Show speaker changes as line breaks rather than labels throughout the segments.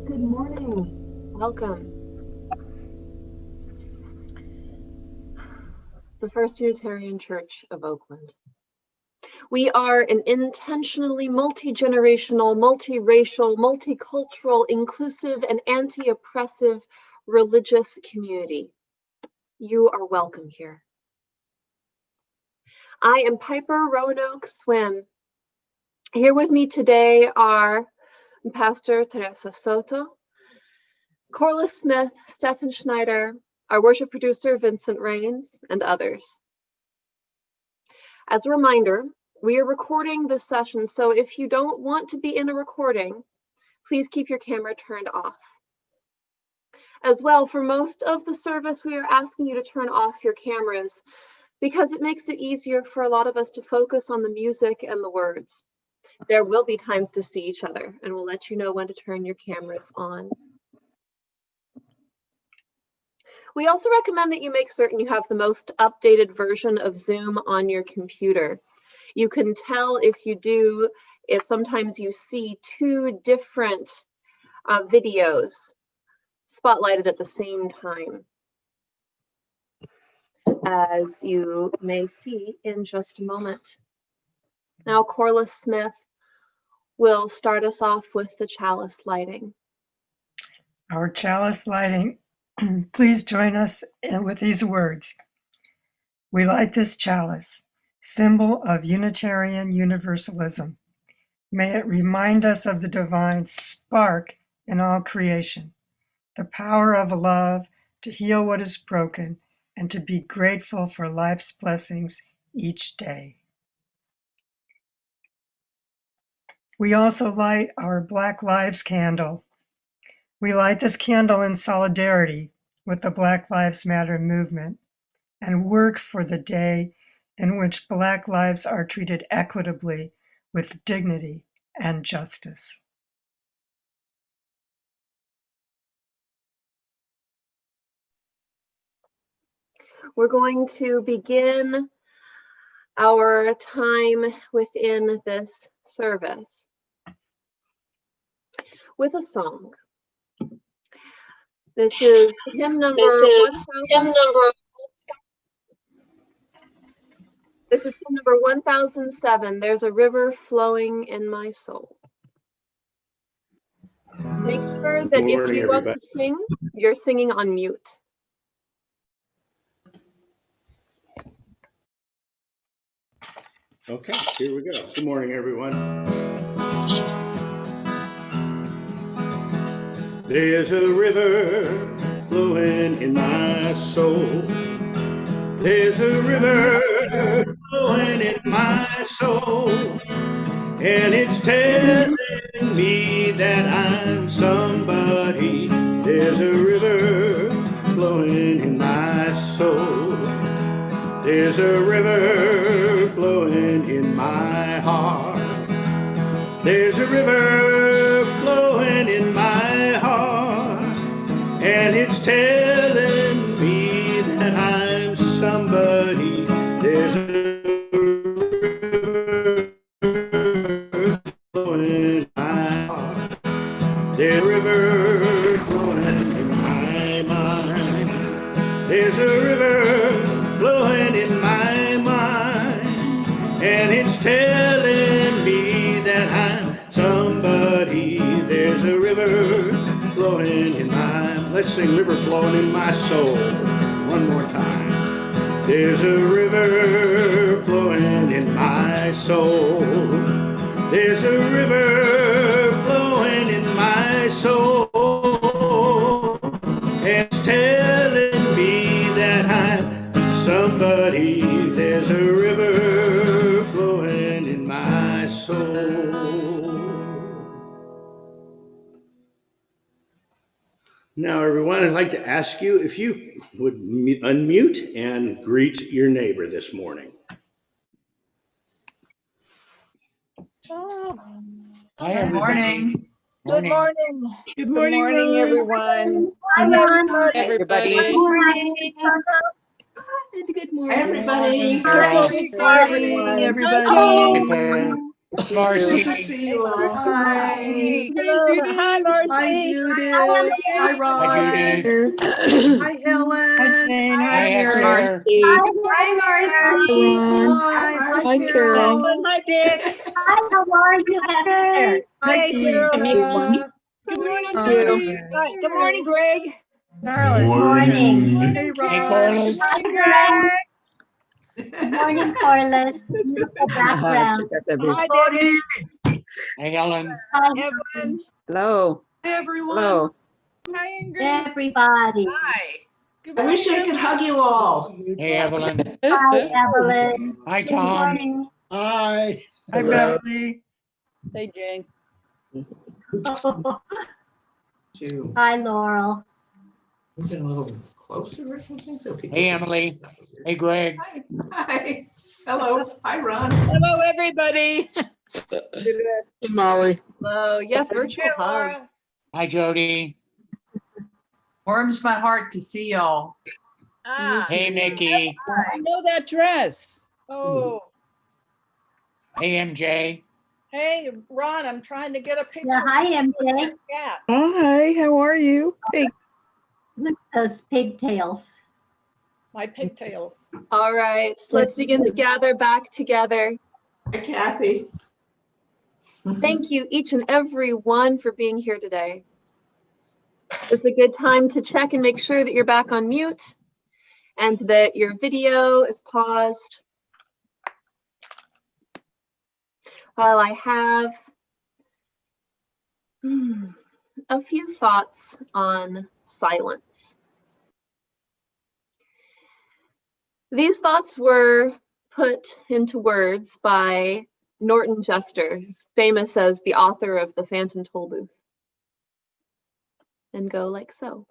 Good morning. Welcome. The First Unitarian Church of Oakland. We are an intentionally multi-generational, multiracial, multicultural, inclusive, and anti-oppressive religious community. You are welcome here. I am Piper Rowanoak Swim. Here with me today are Pastor Teresa Soto, Corless Smith, Stefan Schneider, our worship producer Vincent Raines, and others. As a reminder, we are recording this session, so if you don't want to be in a recording, please keep your camera turned off. As well, for most of the service, we are asking you to turn off your cameras because it makes it easier for a lot of us to focus on the music and the words. There will be times to see each other, and we'll let you know when to turn your cameras on. We also recommend that you make certain you have the most updated version of Zoom on your computer. You can tell if you do, if sometimes you see two different videos spotlighted at the same time, as you may see in just a moment. Now, Corless Smith will start us off with the Chalice Lighting.
Our Chalice Lighting, please join us with these words. We light this chalice, symbol of Unitarian Universalism. May it remind us of the divine spark in all creation, the power of love to heal what is broken and to be grateful for life's blessings each day. We also light our Black Lives candle. We light this candle in solidarity with the Black Lives Matter movement and work for the day in which Black lives are treated equitably with dignity and justice.
We're going to begin our time within this service with a song. This is hymn number 1007. There's a river flowing in my soul. Make sure that if you want to sing, you're singing on mute.
Okay, here we go. Good morning, everyone. There's a river flowing in my soul. There's a river flowing in my soul, and it's telling me that I'm somebody. There's a river flowing in my soul. There's a river flowing in my heart. There's a river flowing in my heart, and it's telling me that I'm somebody. There's a river flowing in my heart. There's a river flowing in my mind. There's a river flowing in my mind, and it's telling me that I'm somebody. There's a river flowing in my, let's sing river flowing in my soul one more time. There's a river flowing in my soul. There's a river flowing in my soul, and it's telling me that I'm somebody. There's a river flowing in my soul. Now, everyone, I'd like to ask you if you would unmute and greet your neighbor this morning.
Hi, everybody.
Good morning.
Good morning, everyone.
Hi,
Everybody.
Good morning. Good morning.
everybody.
Nice to see everyone.
Everybody.
Hi, Marcy.
Good to see you all.
Hi.
Hello.
Hi, Marcy.
Hi, Judith. Hi, Ron.
Hi, Judith.
Hi, Helen.
Hi, Jane.
Hi,
Hi, Mary.
Esther.
Hi, Marcy.
Hi,
Carol.
Ellen. Hi, Dick.
Hi, how are you, Esther?
Hi,
Mickey.
Carol. Good
So
morning,
Oh,
Judy.
okay.
Hi. Good morning, Greg.
Charlotte.
Morning.
Hey,
Hey,
Ron.
Corless.
Hi, Greg. Good morning, Corless. Beautiful background.
Hi, Debbie. Hey, Helen.
Hi,
Evelyn.
Hello.
Hi, everyone.
Hello.
Hi, Ingrid.
everybody.
Hi. Good
I wish I could hug you all.
Hey, Evelyn.
Hi, Evelyn.
Hi,
Good
Tom.
morning.
Hi.
Hi, Beverly.
Hey, Jane.
Hi, Laurel.
Move it a little closer or something so people.
Hey,
can-
Emily. Hey, Greg.
Hi. Hi. Hello. Hi, Ron.
Hello, everybody.
Hey, Molly.
Hello. Yes, virtual hug.
Hi, Jody.
Warms my heart to see y'all.
Hey, Mickey.
I know that dress.
Oh. Hey, MJ.
Hey, Ron, I'm trying to get a picture.
Yeah, hi, MJ.
Yeah.
Hi, how are you? Hey,
Look at those pigtails.
My pigtails.
All right, let's begin to gather back together.
Hi, Kathy.
Thank you, each and every one, for being here today. It's a good time to check and make sure that you're back on mute and that your video is paused. While I have a few thoughts on silence. These thoughts were put into words by Norton Jester, who's famous as the author of The Phantom Tollbooth, and go like so.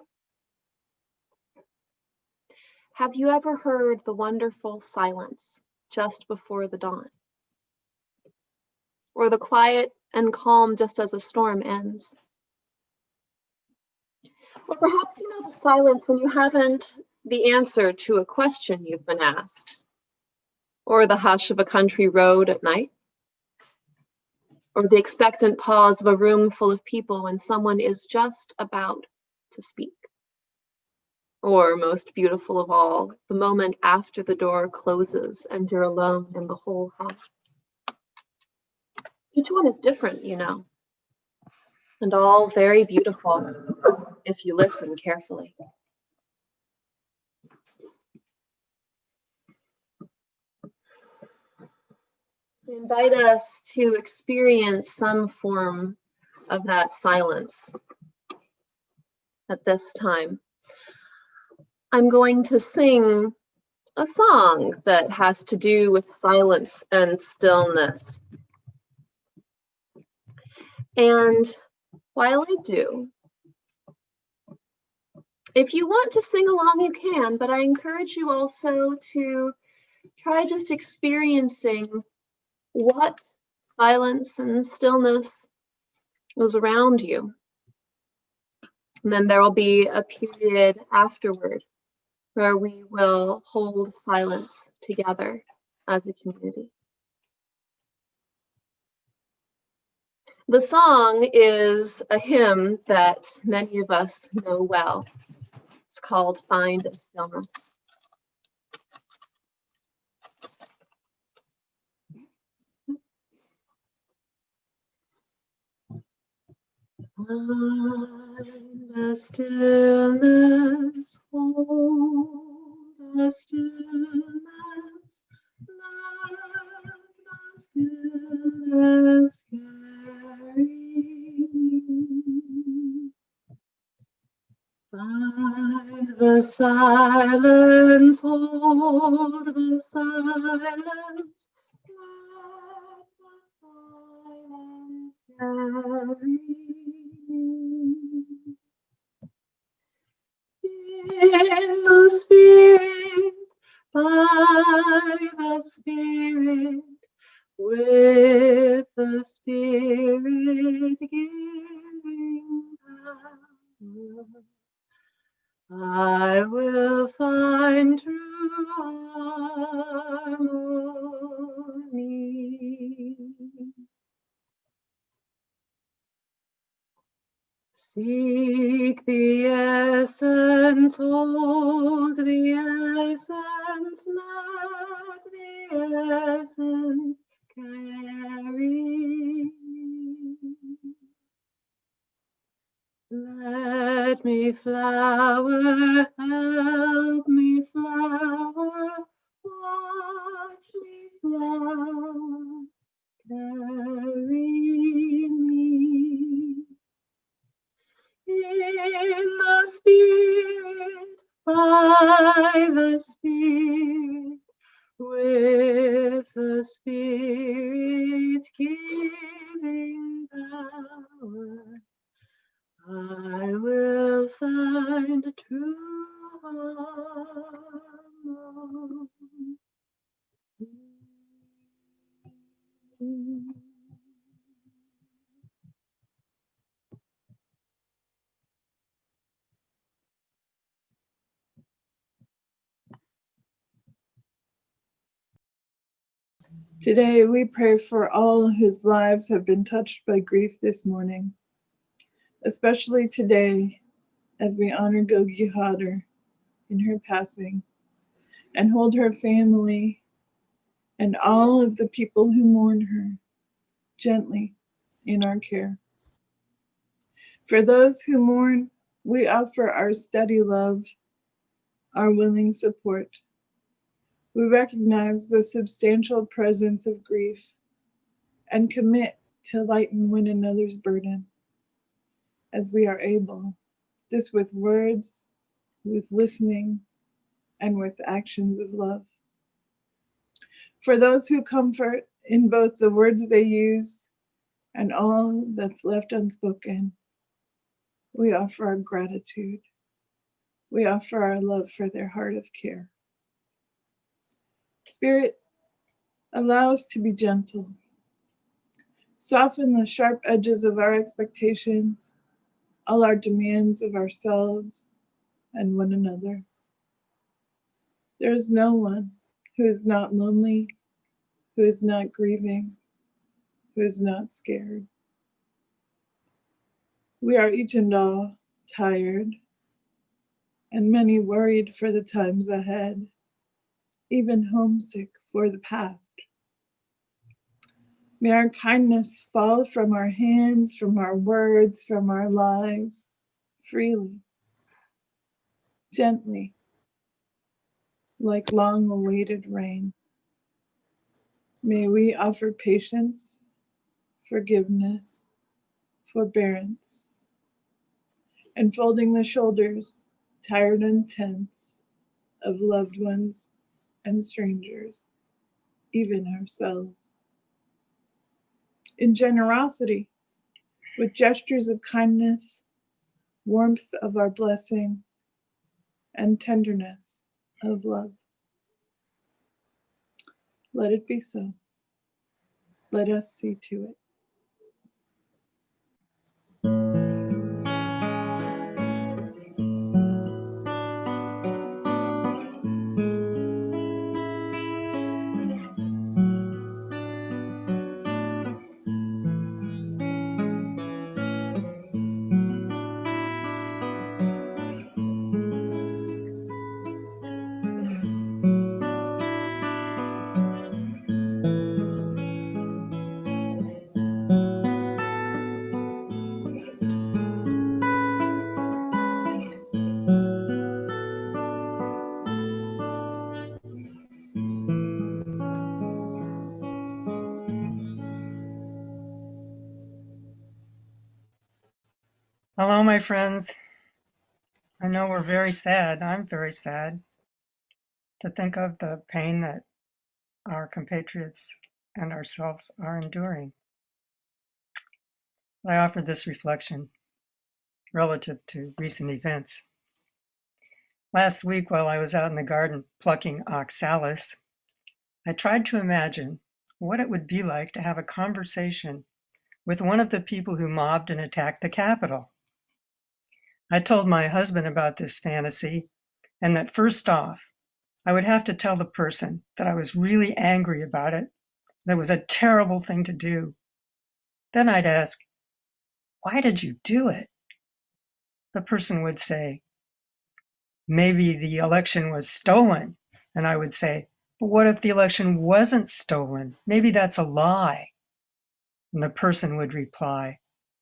Have you ever heard the wonderful silence just before the dawn? Or the quiet and calm just as a storm ends? Or perhaps you know the silence when you haven't the answer to a question you've been asked, or the hush of a country road at night, or the expectant pause of a room full of people when someone is just about to speak. Or, most beautiful of all, the moment after the door closes and you're alone in the whole house. Each one is different, you know, and all very beautiful if you listen carefully. I invite us to experience some form of that silence at this time. I'm going to sing a song that has to do with silence and stillness. And while I do, if you want to sing along, you can, but I encourage you also to try just experiencing what silence and stillness is around you. And then there will be a period afterward where we will hold silence together as a community. The song is a hymn that many of us know well. It's called Find Stillness. Find the stillness, hold the stillness, let the stillness carry. Find the silence, hold the silence, let the silence carry. In the Spirit, by the Spirit, with the Spirit giving power, I will find true harmony. Seek the essence, hold the essence, let the essence carry me. Let me flower, help me flower, watch me flower, carry me. In the Spirit, by the Spirit, with the Spirit giving power, I will find true harmony.
Today, we pray for all whose lives have been touched by grief this morning, especially today as we honor Gogi Hodder in her passing and hold her family and all of the people who mourn her gently in our care. For those who mourn, we offer our steady love, our willing support. We recognize the substantial presence of grief and commit to lighten one another's burden as we are able, this with words, with listening, and with actions of love. For those who comfort in both the words they use and all that's left unspoken, we offer our gratitude. We offer our love for their heart of care. Spirit, allow us to be gentle. Soften the sharp edges of our expectations, all our demands of ourselves and one another. There is no one who is not lonely, who is not grieving, who is not scared. We are each and all tired, and many worried for the times ahead, even homesick for the past. May our kindness fall from our hands, from our words, from our lives, freely, gently, like long-awaited rain. May we offer patience, forgiveness, forbearance, enfolding the shoulders, tired and tense, of loved ones and strangers, even ourselves. In generosity, with gestures of kindness, warmth of our blessing, and tenderness of love. Let it be so. Let us see to it.
Hello, my friends. I know we're very sad. I'm very sad to think of the pain that our compatriots and ourselves are enduring. I offer this reflection relative to recent events. Last week, while I was out in the garden plucking oxalis, I tried to imagine what it would be like to have a conversation with one of the people who mobbed and attacked the Capitol. I told my husband about this fantasy, and that first off, I would have to tell the person that I was really angry about it, that it was a terrible thing to do. Then I'd ask, why did you do it? the person would say, maybe the election was stolen. And I would say, but what if the election wasn't stolen? Maybe that's a lie. And the person would reply,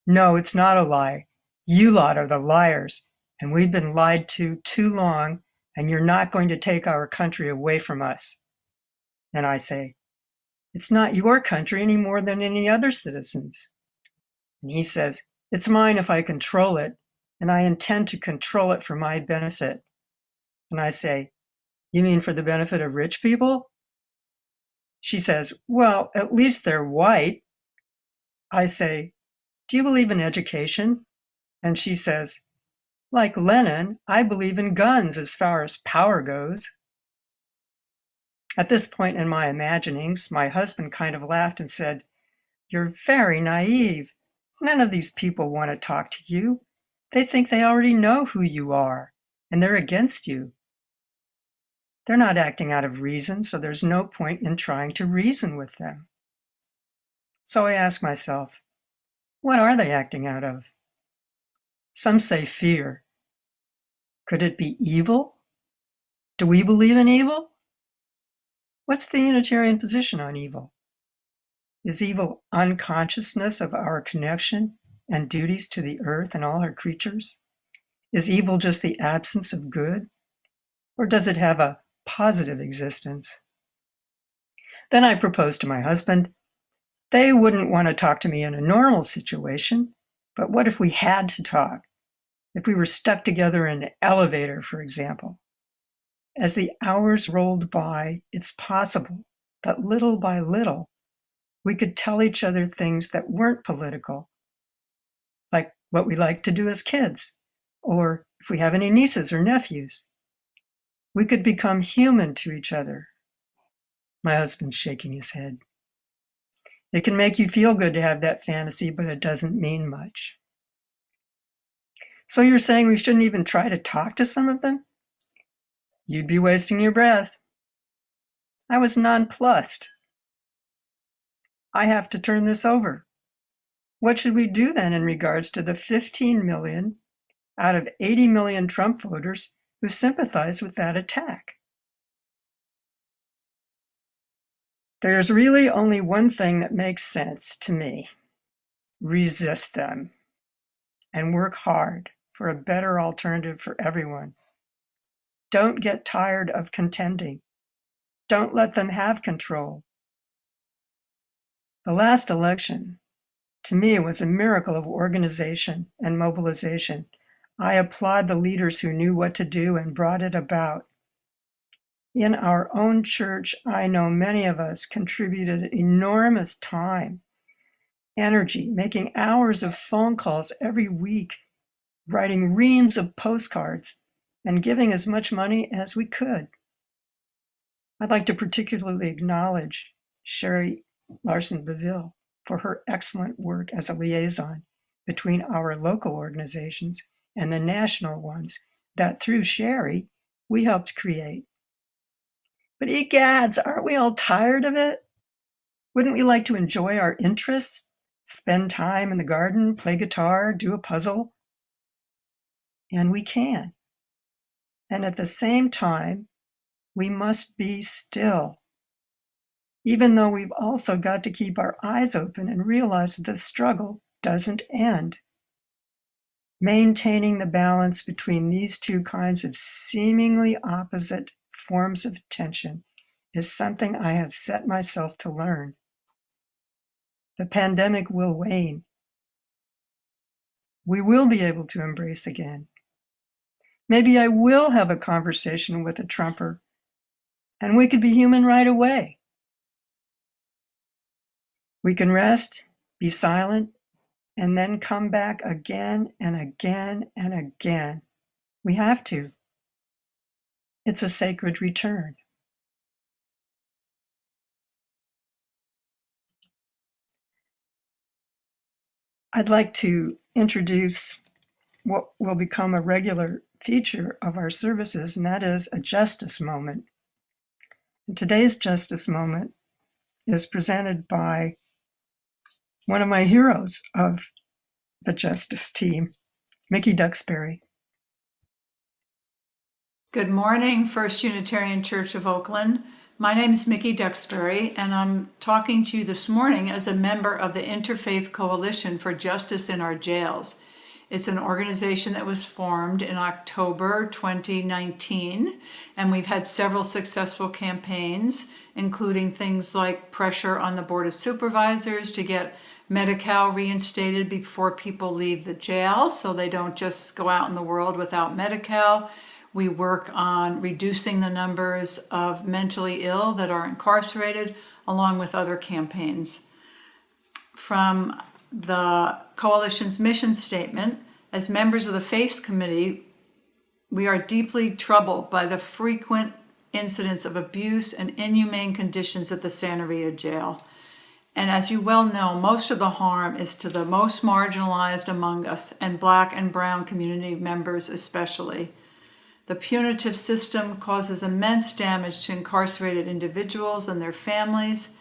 no, it's not a lie. You lot are the liars, and we've been lied to too long, and you're not going to take our country away from us. And I say, it's not your country any more than any other citizens. And he says, it's mine if I control it, and I intend to control it for my benefit. And I say, you mean for the benefit of rich people? She says, well, at least they're white. I say, do you believe in education? And she says, like Lenin, I believe in guns as far as power goes. At this point in my imaginings, my husband kind of laughed and said, you're very naive. None of these people want to talk to you. They think they already know who you are, and they're against you. They're not acting out of reason, so there's no point in trying to reason with them. So I ask myself, what are they acting out of? Some say fear. Could it be evil? Do we believe in evil? What's the Unitarian position on evil? Is evil unconsciousness of our connection and duties to the earth and all her creatures? Is evil just the absence of good? Or does it have a positive existence? Then I proposed to my husband, they wouldn't want to talk to me in a normal situation, but what if we had to talk? If we were stuck together in an elevator, for example. As the hours rolled by, it's possible that little by little, we could tell each other things that weren't political, like what we like to do as kids, or if we have any nieces or nephews. We could become human to each other. My husband's shaking his head. It can make you feel good to have that fantasy, but it doesn't mean much. So you're saying we shouldn't even try to talk to some of them? You'd be wasting your breath. I was nonplussed. I have to turn this over. What should we do then in regards to the 15 million out of 80 million Trump voters who sympathize with that attack? There's really only one thing that makes sense to me. Resist them and work hard for a better alternative for everyone. Don't get tired of contending. Don't let them have control. The last election, to me, was a miracle of organization and mobilization. I applaud the leaders who knew what to do and brought it about. In our own church, I know many of us contributed enormous time, energy, making hours of phone calls every week, writing reams of postcards, and giving as much money as we could. I'd like to particularly acknowledge Sherry Larson-Beville for her excellent work as a liaison between our local organizations and the national ones that through Sherry, we helped create. But egads, aren't we all tired of it? Wouldn't we like to enjoy our interests, spend time in the garden, play guitar, do a puzzle? And we can. And at the same time, we must be still. Even though we've also got to keep our eyes open and realize that the struggle doesn't end. Maintaining the balance between these two kinds of seemingly opposite forms of tension is something I have set myself to learn. The pandemic will wane. We will be able to embrace again. Maybe I will have a conversation with a Trumper, and we could be human right away. We can rest, be silent, and then come back again and again and again. We have to. It's a sacred return. I'd like to introduce what will become a regular feature of our services, and that is a justice moment. And today's justice moment is presented by one of my heroes of the justice team, Micky Duxbury.
Good morning, First Unitarian Church of Oakland. My name is Micky Duxbury, and I'm talking to you this morning as a member of the Interfaith Coalition for Justice in Our Jails. It's an organization that was formed in October 2019, and we've had several successful campaigns, including things like pressure on the Board of Supervisors to get Medi-Cal reinstated before people leave the jail so they don't just go out in the world without Medi-Cal. We work on reducing the numbers of mentally ill that are incarcerated, along with other campaigns. From the Coalition's mission statement, as members of the Faith Committee, we are deeply troubled by the frequent incidents of abuse and inhumane conditions at the Santa Rita jail. And as you well know, most of the harm is to the most marginalized among us, and Black and Brown community members especially. The punitive system causes immense damage to incarcerated individuals and their families,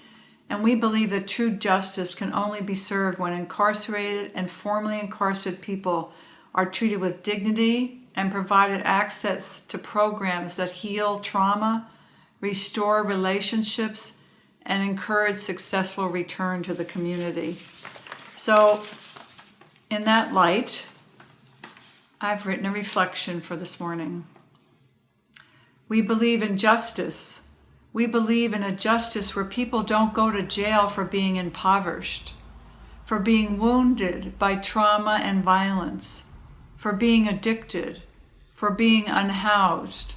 and we believe that true justice can only be served when incarcerated and formerly incarcerated people are treated with dignity and provided access to programs that heal trauma, restore relationships, and encourage successful return to the community. So, in that light, I've written a reflection for this morning. We believe in justice. We believe in a justice where people don't go to jail for being impoverished, for being wounded by trauma and violence, for being addicted, for being unhoused,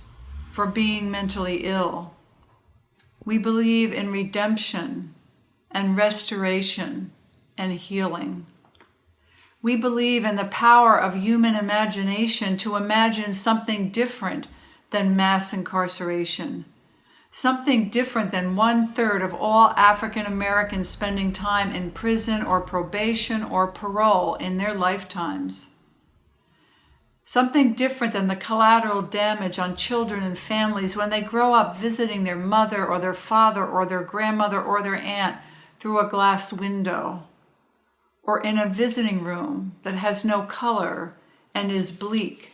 for being mentally ill. We believe in redemption and restoration and healing. We believe in the power of human imagination to imagine something different than mass incarceration, something different than 1/3 of all African Americans spending time in prison or probation or parole in their lifetimes. Something different than the collateral damage on children and families when they grow up visiting their mother or their father or their grandmother or their aunt through a glass window, or in a visiting room that has no color and is bleak.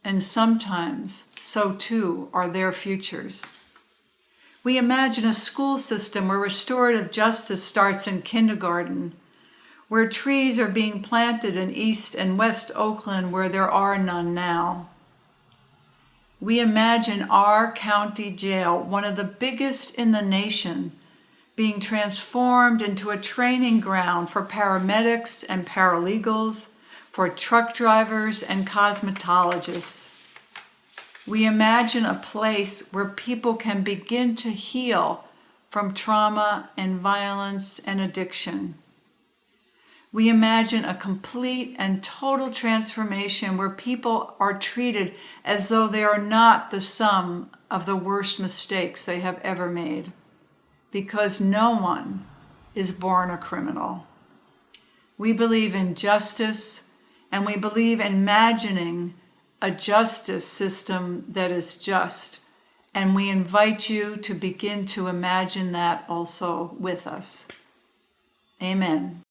And sometimes, so too, are their futures. We imagine a school system where restorative justice starts in kindergarten, where trees are being planted in East and West Oakland where there are none now. We imagine our county jail, one of the biggest in the nation, being transformed into a training ground for paramedics and paralegals, for truck drivers and cosmetologists. We imagine a place where people can begin to heal from trauma and violence and addiction. We imagine a complete and total transformation where people are treated as though they are not the sum of the worst mistakes they have ever made, because no one is born a criminal. We believe in justice, and we believe in imagining a justice system that is just. And we invite you to begin to imagine that also with us. Amen.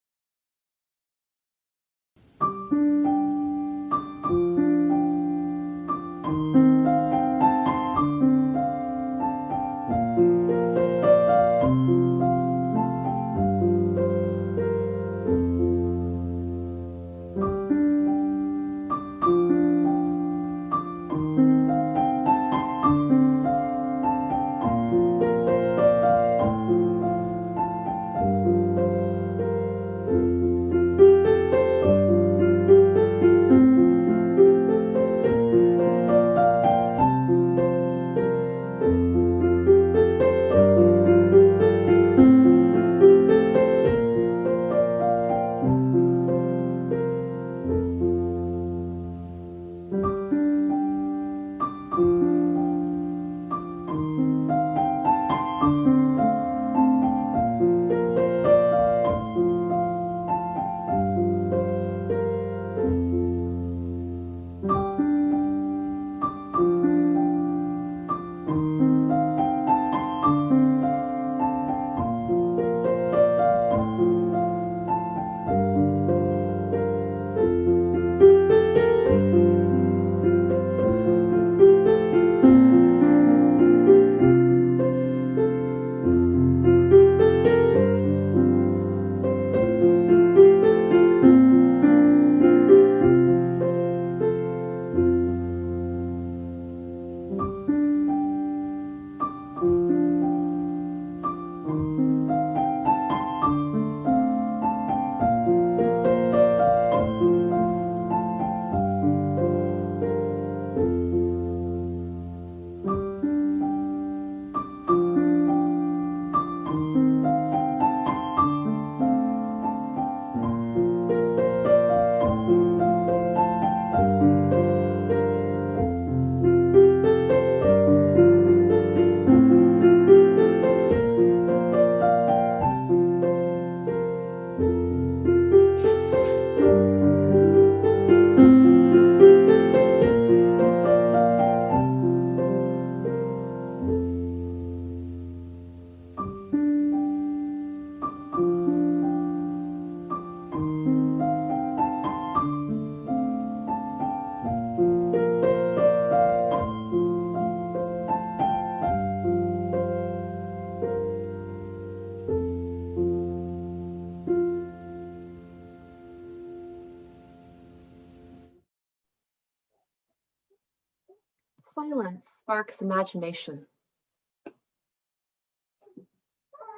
Silence sparks imagination.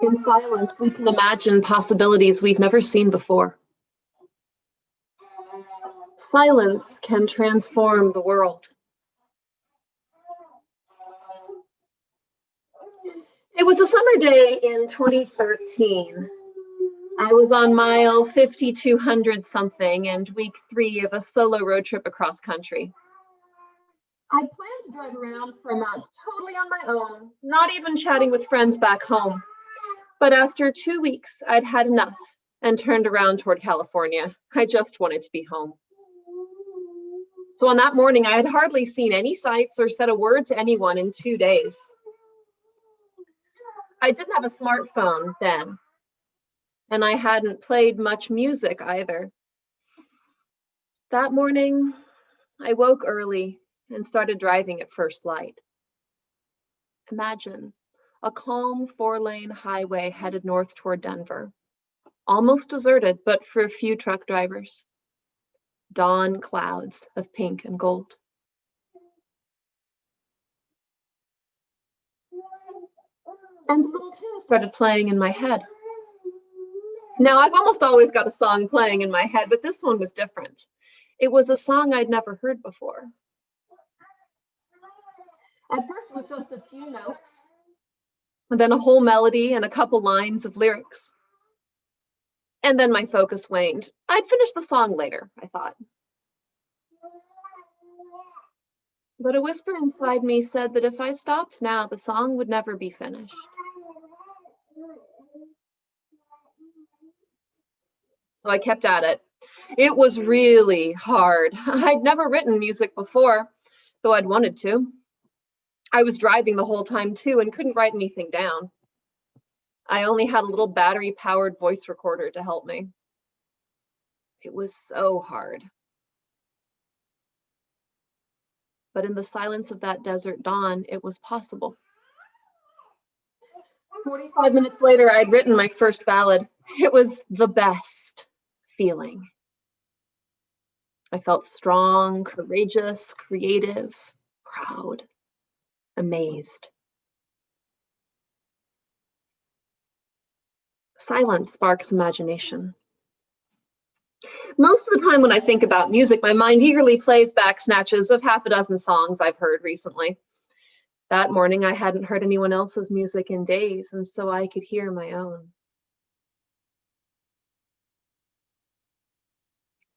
In silence, we can imagine possibilities we've never seen before. Silence can transform the world. It was a summer day in 2013. I was on mile 5,200 something and week 3 of a solo road trip across country. I'd planned to drive around for a month totally on my own, not even chatting with friends back home. But after 2 weeks, I'd had enough and turned around toward California. I just wanted to be home. So on that morning, I had hardly seen any sights or said a word to anyone in 2 days. I didn't have a smartphone then, and I hadn't played much music either. That morning, I woke early and started driving at first light. Imagine a calm 4-lane highway headed north toward Denver, almost deserted, but for a few truck drivers. Dawn clouds of pink and gold. And a little tune started playing in my head. Now, I've almost always got a song playing in my head, but this one was different. It was a song I'd never heard before. At first, it was just a few notes, and then a whole melody and a couple lines of lyrics. And then my focus waned. I'd finish the song later, I thought. But a whisper inside me said that if I stopped now, the song would never be finished. So I kept at it. It was really hard. I'd never written music before, though I'd wanted to. I was driving the whole time too and couldn't write anything down. I only had a little battery-powered voice recorder to help me. It was so hard. But in the silence of that desert dawn, it was possible. 45 minutes later, I'd written my first ballad. It was the best feeling. I felt strong, courageous, creative, proud, amazed. Silence sparks imagination. Most of the time when I think about music, my mind eagerly plays back snatches of half a dozen songs I've heard recently. That morning, I hadn't heard anyone else's music in days, and so I could hear my own.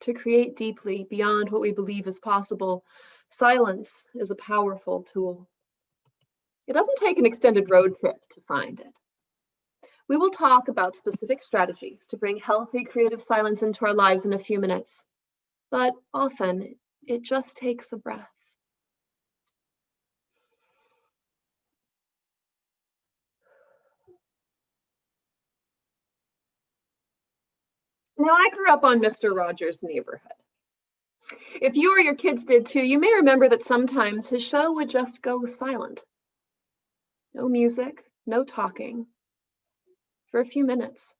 To create deeply beyond what we believe is possible, silence is a powerful tool. It doesn't take an extended road trip to find it. We will talk about specific strategies to bring healthy, creative silence into our lives in a few minutes, but often it just takes a breath. Now, I grew up on Mr. Rogers' Neighborhood. If you or your kids did too, you may remember that sometimes his show would just go silent. No music, no talking, for a few minutes.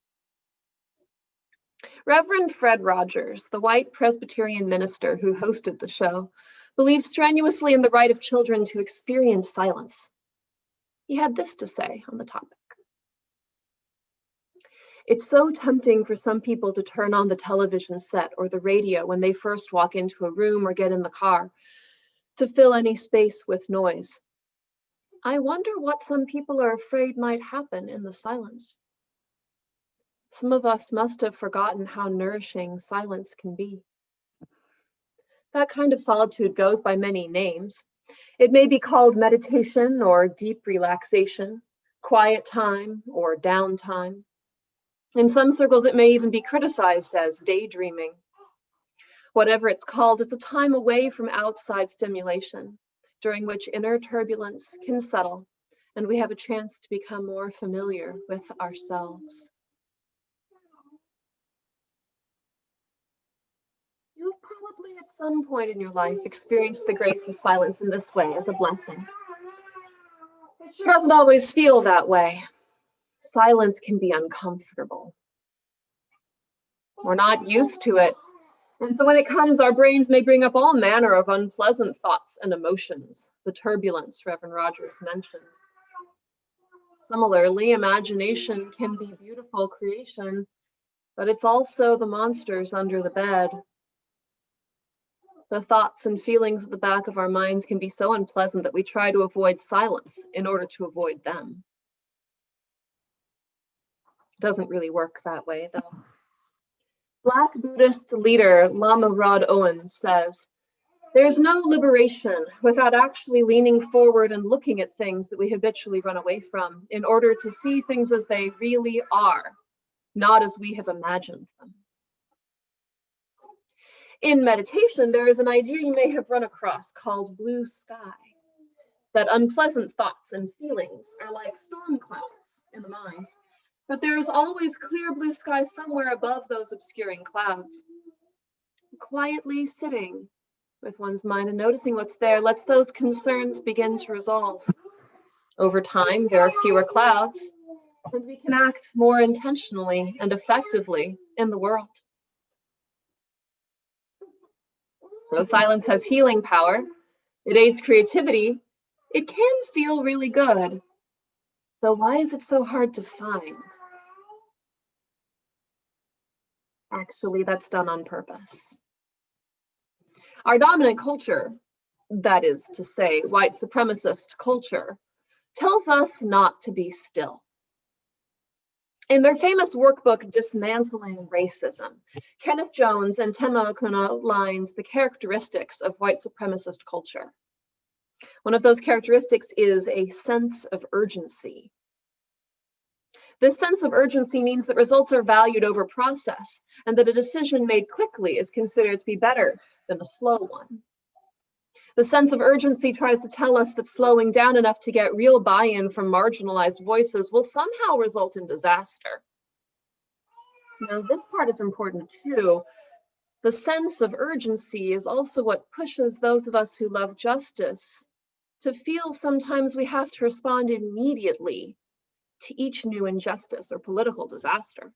Reverend Fred Rogers, the white Presbyterian minister who hosted the show, believed strenuously in the right of children to experience silence. He had this to say on the topic. It's so tempting for some people to turn on the television set or the radio when they first walk into a room or get in the car, to fill any space with noise. I wonder what some people are afraid might happen in the silence. Some of us must have forgotten how nourishing silence can be. That kind of solitude goes by many names. It may be called meditation or deep relaxation, quiet time or downtime. In some circles, it may even be criticized as daydreaming. Whatever it's called, it's a time away from outside stimulation, during which inner turbulence can settle, and we have a chance to become more familiar with ourselves. You've probably at some point in your life experienced the grace of silence in this way as a blessing. It sure doesn't always feel that way. Silence can be uncomfortable. We're not used to it, And so when it comes, our brains may bring up all manner of unpleasant thoughts and emotions, the turbulence Reverend Rogers mentioned. Similarly, imagination can be beautiful creation, but it's also the monsters under the bed. The thoughts and feelings at the back of our minds can be so unpleasant that we try to avoid silence in order to avoid them. It doesn't really work that way, though. Black Buddhist leader Lama Rod Owen says, "There's no liberation without actually leaning forward and looking at things that we habitually run away from in order to see things as they really are, not as we have imagined them." In meditation, there is an idea you may have run across called blue sky, that unpleasant thoughts and feelings are like storm clouds in the mind, but there is always clear blue sky somewhere above those obscuring clouds. Quietly sitting with one's mind and noticing what's there lets those concerns begin to resolve. Over time, there are fewer clouds, and we can act more intentionally and effectively in the world. So silence has healing power. It aids creativity. It can feel really good. So why is it so hard to find? Actually, that's done on purpose. Our dominant culture, that is to say, white supremacist culture, tells us not to be still. In their famous workbook, Dismantling Racism, Kenneth Jones and Tema Okuna outlined the characteristics of white supremacist culture. One of those characteristics is a sense of urgency. This sense of urgency means that results are valued over process, and that a decision made quickly is considered to be better than a slow one. The sense of urgency tries to tell us that slowing down enough to get real buy-in from marginalized voices will somehow result in disaster. Now, this part is important too. The sense of urgency is also what pushes those of us who love justice to feel sometimes we have to respond immediately to each new injustice or political disaster.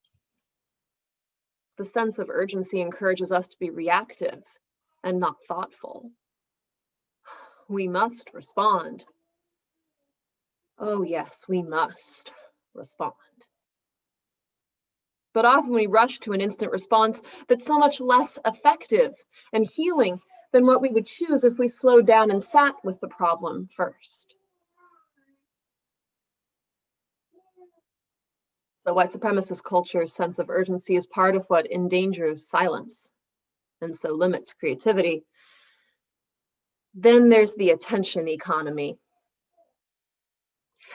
The sense of urgency encourages us to be reactive and not thoughtful. We must respond. Oh yes, we must respond. But often we rush to an instant response that's so much less effective and healing than what we would choose if we slowed down and sat with the problem first. So white supremacist culture's sense of urgency is part of what endangers silence and so limits creativity. Then there's the attention economy.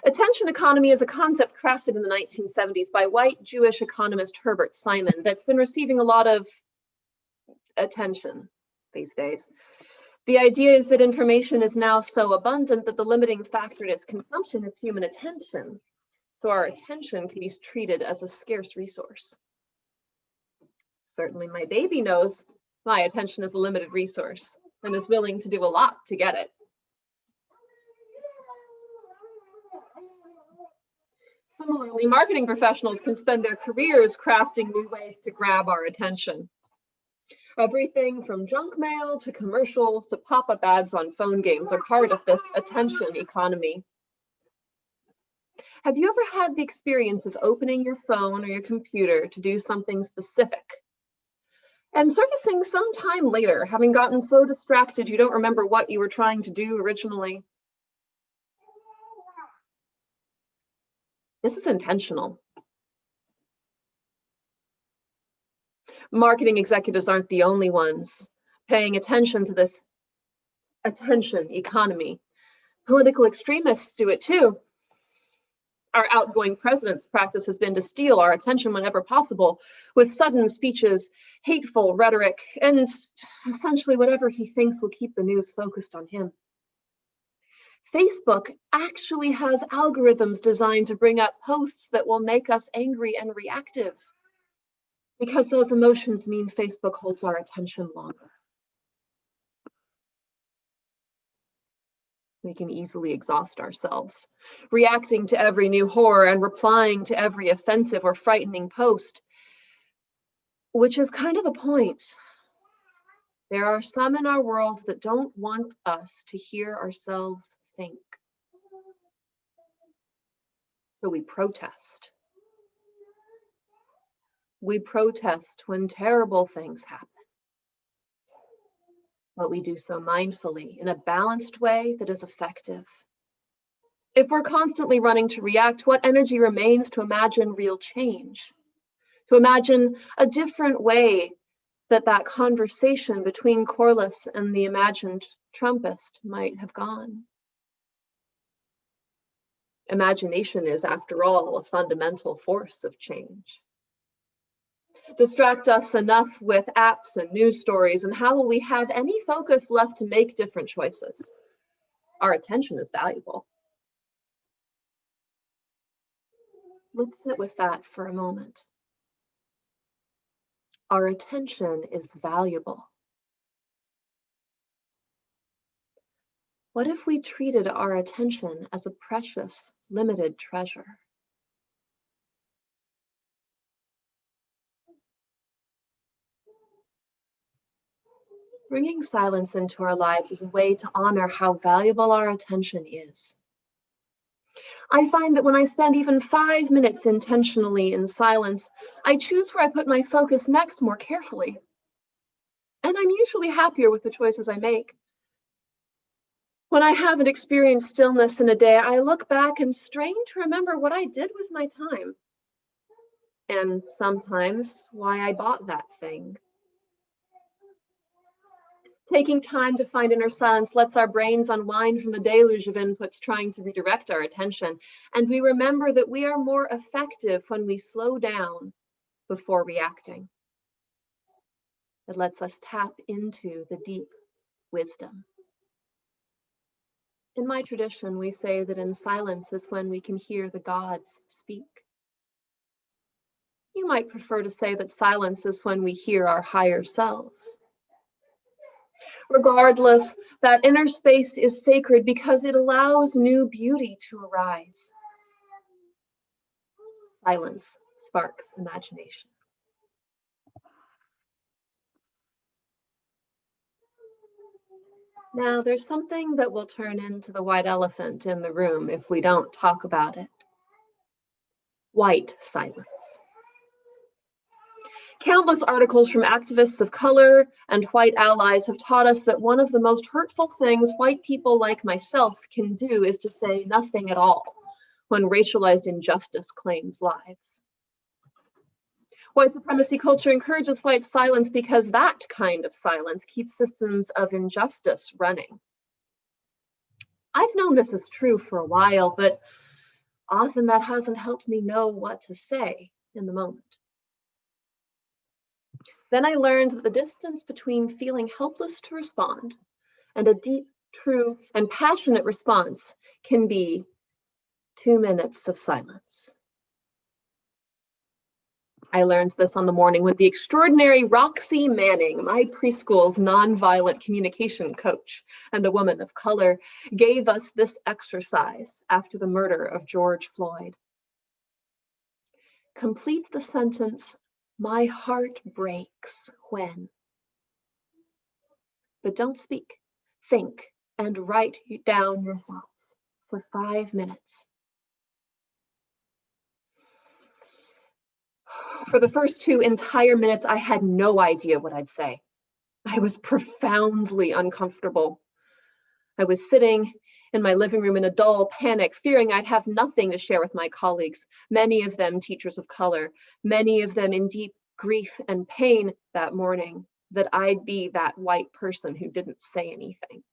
Attention economy is a concept crafted in the 1970s by white Jewish economist Herbert Simon that's been receiving a lot of attention these days. The idea is that information is now so abundant that the limiting factor in its consumption is human attention. So our attention can be treated as a scarce resource. Certainly my baby knows my attention is a limited resource and is willing to do a lot to get it. Similarly, marketing professionals can spend their careers crafting new ways to grab our attention. Everything from junk mail to commercials to pop-up ads on phone games are part of this attention economy. Have you ever had the experience of opening your phone or your computer to do something specific and surfacing some time later, having gotten so distracted you don't remember what you were trying to do originally? This is intentional. Marketing executives aren't the only ones paying attention to this attention economy. Political extremists do it too. Our outgoing president's practice has been to steal our attention whenever possible with sudden speeches, hateful rhetoric, and essentially whatever he thinks will keep the news focused on him. Facebook actually has algorithms designed to bring up posts that will make us angry and reactive because those emotions mean Facebook holds our attention longer. We can easily exhaust ourselves, reacting to every new horror and replying to every offensive or frightening post, which is kind of the point. There are some in our world that don't want us to hear ourselves think. So we protest. We protest when terrible things happen. But we do so mindfully, in a balanced way that is effective. If we're constantly running to react, what energy remains to imagine real change? To imagine a different way that conversation between Corless and the imagined Trumpist might have gone. Imagination is, after all, a fundamental force of change. Distract us enough with apps and news stories, and how will we have any focus left to make different choices? Our attention is valuable. Let's sit with that for a moment. Our attention is valuable. What if we treated our attention as a precious, limited treasure? Bringing silence into our lives is a way to honor how valuable our attention is. I find that when I spend even 5 minutes intentionally in silence, I choose where I put my focus next more carefully. And I'm usually happier with the choices I make. When I haven't experienced stillness in a day, I look back and strain to remember what I did with my time. And sometimes why I bought that thing. Taking time to find inner silence lets our brains unwind from the deluge of inputs trying to redirect our attention. And we remember that we are more effective when we slow down before reacting. It lets us tap into the deep wisdom. In my tradition, we say that in silence is when we can hear the gods speak. You might prefer to say that silence is when we hear our higher selves. Regardless, that inner space is sacred because it allows new beauty to arise. Silence sparks imagination. Now, there's something that will turn into the white elephant in the room if we don't talk about it. White silence. Countless articles from activists of color and white allies have taught us that one of the most hurtful things white people like myself can do is to say nothing at all when racialized injustice claims lives. White supremacy culture encourages white silence because that kind of silence keeps systems of injustice running. I've known this is true for a while, but often that hasn't helped me know what to say in the moment. Then I learned that the distance between feeling helpless to respond and a deep, true, and passionate response can be 2 minutes of silence. I learned this on the morning when the extraordinary Roxy Manning, my preschool's nonviolent communication coach and a woman of color, gave us this exercise after the murder of George Floyd. Complete the sentence, "My heart breaks when." But don't speak, think, and write down your thoughts for 5 minutes. For the first 2 entire minutes, I had no idea what I'd say. I was profoundly uncomfortable. I was sitting in my living room in a dull panic, fearing I'd have nothing to share with my colleagues, many of them teachers of color, many of them in deep grief and pain that morning, that I'd be that white person who didn't say anything.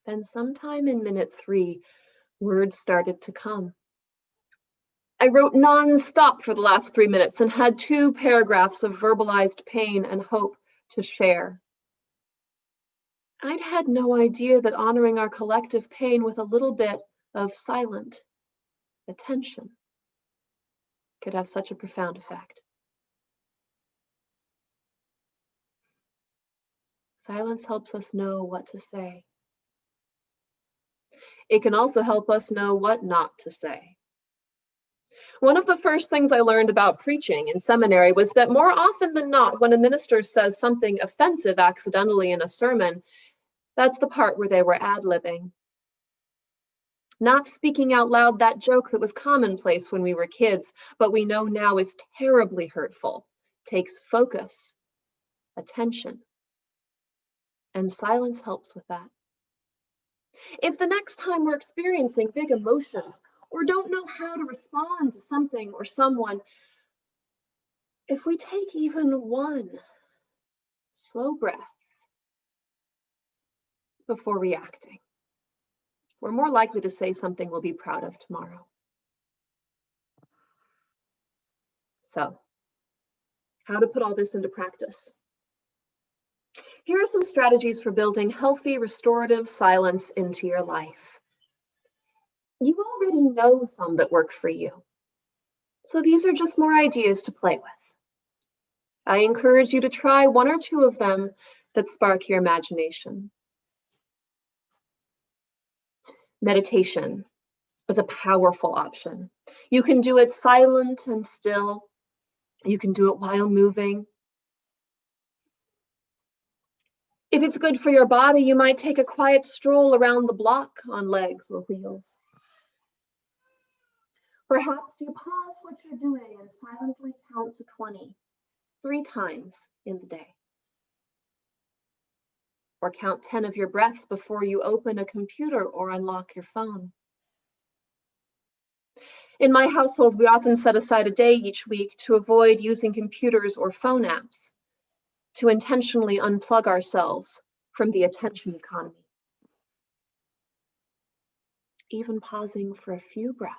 Then sometime in minute 3, words started to come. I wrote nonstop for the last 3 minutes and had 2 paragraphs of verbalized pain and hope to share. I'd had no idea that honoring our collective pain with a little bit of silent attention could have such a profound effect. Silence helps us know what to say. It can also help us know what not to say. One of the first things I learned about preaching in seminary was that more often than not, when a minister says something offensive accidentally in a sermon, that's the part where they were ad-libbing. Not speaking out loud that joke that was commonplace when we were kids, but we know now is terribly hurtful, takes focus, attention, and silence helps with that. If the next time we're experiencing big emotions or don't know how to respond to something or someone, if we take even one slow breath before reacting, we're more likely to say something we'll be proud of tomorrow. So, how to put all this into practice? Here are some strategies for building healthy, restorative silence into your life. You already know some that work for you, so these are just more ideas to play with. I encourage you to try one or two of them that spark your imagination. Meditation is a powerful option. You can do it silent and still. You can do it while moving. If it's good for your body, you might take a quiet stroll around the block on legs or wheels. Perhaps you pause what you're doing and silently count to 20, 3 times in the day. Or count 10 of your breaths before you open a computer or unlock your phone. In my household, we often set aside a day each week to avoid using computers or phone apps, to intentionally unplug ourselves from the attention economy. Even pausing for a few breaths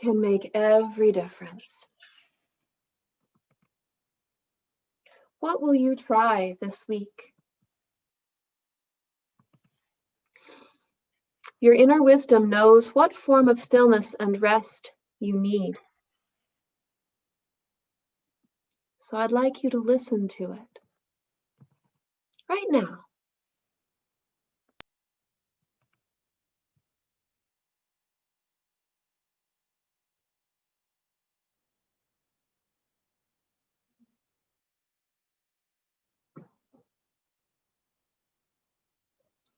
can make every difference. What will you try this week? Your inner wisdom knows what form of stillness and rest you need. So I'd like you to listen to it right now.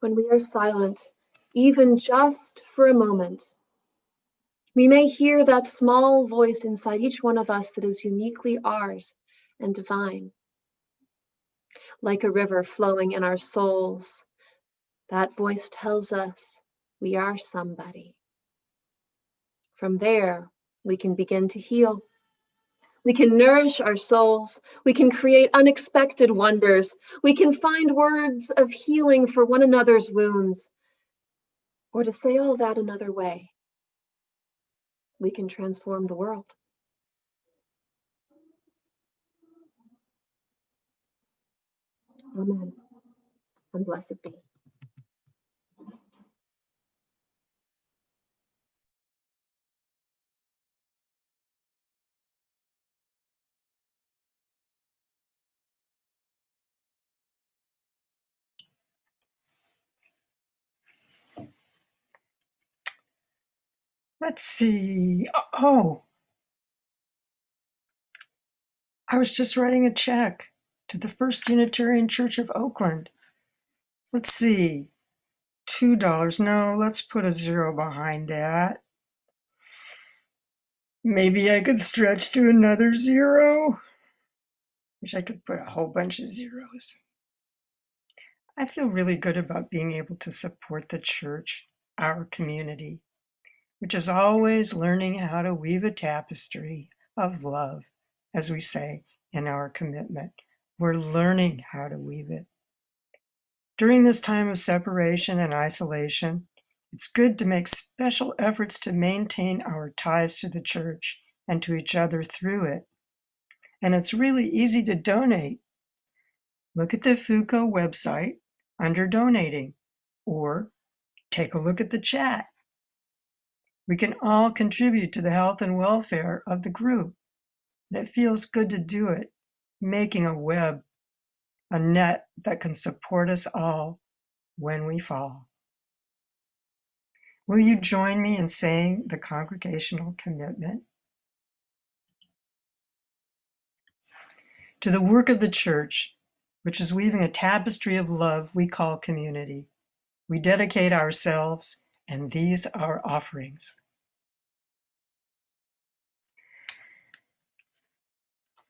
When we are silent, even just for a moment, we may hear that small voice inside each one of us that is uniquely ours and divine. Like a river flowing in our souls, that voice tells us we are somebody. From there, we can begin to heal. We can nourish our souls. We can create unexpected wonders. We can find words of healing for one another's wounds. Or to say all that another way, we can transform the world. Amen. And blessed be.
Let's see. Oh, I was just writing a check to the First Unitarian Church of Oakland. Let's see. $2. No, let's put a 0 behind that. Maybe I could stretch to another 0. Wish I could put a whole bunch of zeros. I feel really good about being able to support the church, our community, which is always learning how to weave a tapestry of love, as we say in our commitment. We're learning how to weave it. During this time of separation and isolation, it's good to make special efforts to maintain our ties to the church and to each other through it. And it's really easy to donate. Look at the FUCO website under donating, or take a look at the chat. We can all contribute to the health and welfare of the group. And it feels good to do it, making a web, a net that can support us all when we fall. Will you join me in saying the congregational commitment? To the work of the church, which is weaving a tapestry of love we call community, we dedicate ourselves, and these are offerings.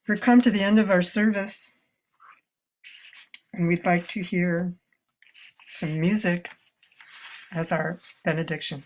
We've come to the end of our service, and we'd like to hear some music as our benediction.